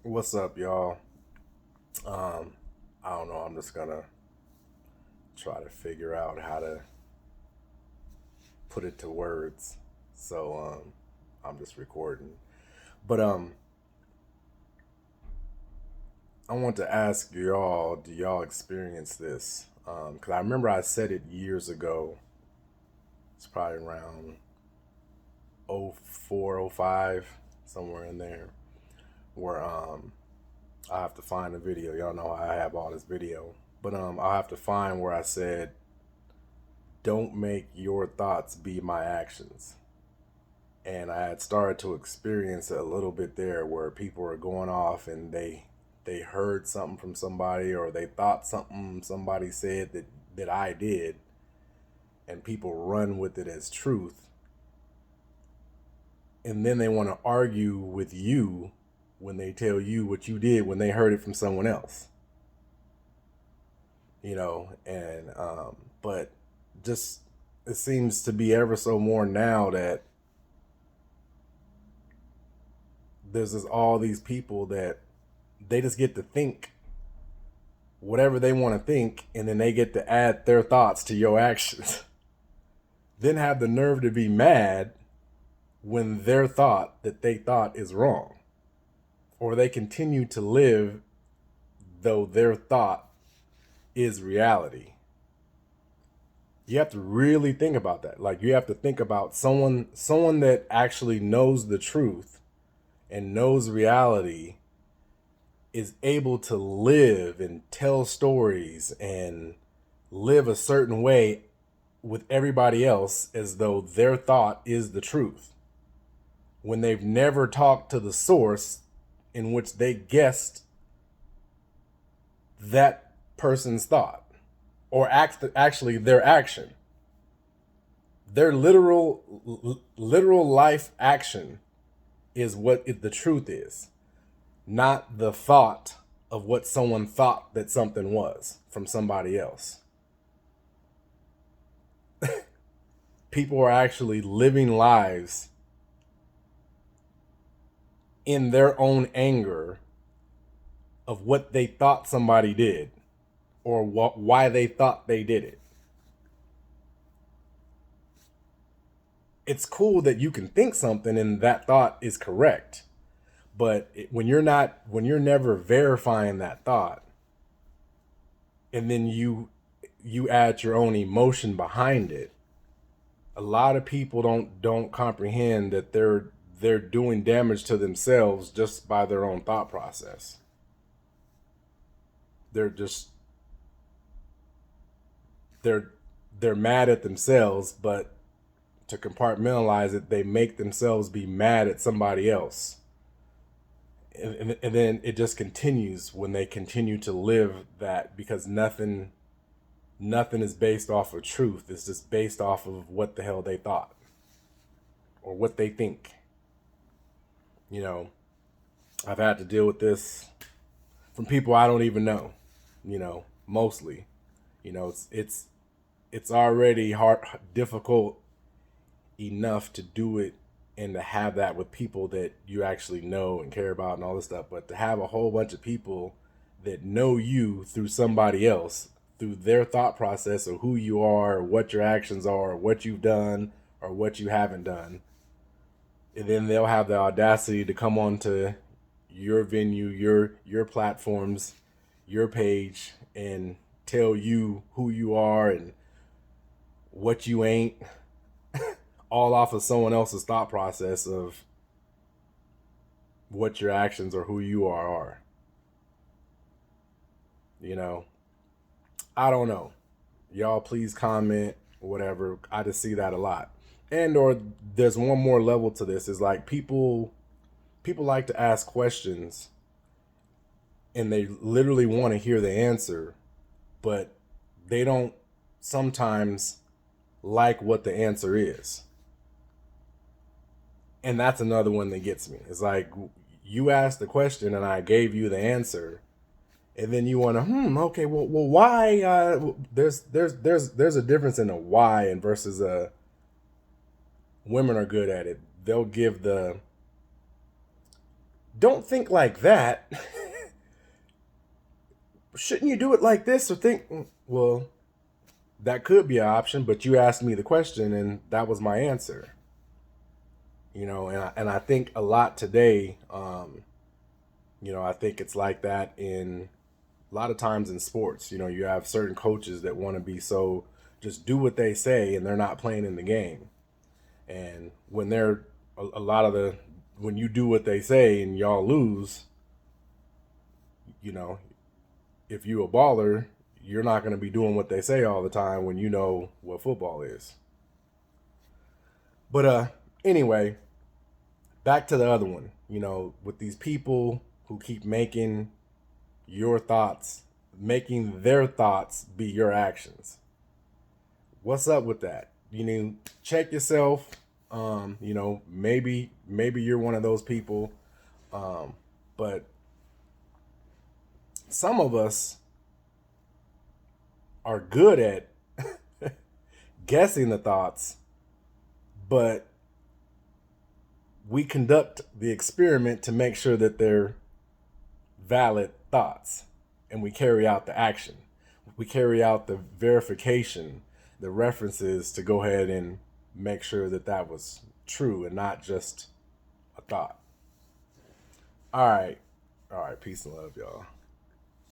What's up, y'all? I don't know. I'm just gonna try to figure out how to put it to words. So I'm just recording. But I want to ask y'all, do y'all experience this? Because I remember I said it years ago. It's probably around '04, '05, somewhere in there, where I have to find the video. Y'all know I have all this video, but I'll have to find where I said don't make your thoughts be my actions. And I had started to experience it a little bit there where people were going off and they heard something from somebody or they thought something somebody said that I did, and people run with it as truth. And then they want to argue with you when they tell you what you did when they heard it from someone else. But just it seems to be ever so more now that there's just all these people that they just get to think whatever they want to think, and then they get to add their thoughts to your actions. Then have the nerve to be mad when their thought that they thought is wrong, or they continue to live though their thought is reality. You have to really think about that. Like, you have to think about someone that actually knows the truth and knows reality is able to live and tell stories and live a certain way with everybody else as though their thought is the truth when they've never talked to the source in which they guessed that person's thought or actually their action. Their literal life action is what the truth is, not the thought of what someone thought that something was from somebody else. People are actually living lives in their own anger of what they thought somebody did or why they thought they did it. It's cool that you can think something and that thought is correct, but when you're never verifying that thought, and then you add your own emotion behind it, a lot of people don't comprehend that they're doing damage to themselves just by their own thought process. They're just they're they're mad at themselves, but to compartmentalize it, they make themselves be mad at somebody else. And then it just continues when they continue to live that, because nothing is based off of truth. It's just based off of what the hell they thought or what they think. You know, I've had to deal with this from people I don't even know, mostly. It's already hard difficult enough to do it and to have that with people that you actually know and care about and all this stuff, but to have a whole bunch of people that know you through somebody else, through their thought process of who you are, or what your actions are, or what you've done or what you haven't done, and then they'll have the audacity to come onto your venue, your platforms, your page, and tell you who you are and what you ain't, all off of someone else's thought process of what your actions or who you are. You know, I don't know. Y'all please comment, whatever. I just see that a lot. And or there's one more level to this, is like people like to ask questions and they literally want to hear the answer, but they don't sometimes like what the answer is. And that's another one that gets me. It's like, you asked the question and I gave you the answer, and then you want to, okay, well, why? There's a difference in a why and versus a. Women are good at it. They'll give don't think like that. Shouldn't you do it like this? Or think, well, that could be an option, but you asked me the question and that was my answer. And I think a lot today, I think it's like that in a lot of times in sports. You have certain coaches that want to be so just do what they say and they're not playing in the game. And when they're a lot of the when you do what they say and y'all lose, you know, if you a baller, you're not going to be doing what they say all the time when you know what football is. But anyway, back to the other one. With these people who keep making their thoughts be your actions. What's up with that? Check yourself. Maybe you're one of those people. But some of us are good at guessing the thoughts, but we conduct the experiment to make sure that they're valid thoughts, and we carry out the action. We carry out the verification, the references to go ahead and make sure that that was true and not just a thought. All right. Peace and love, y'all.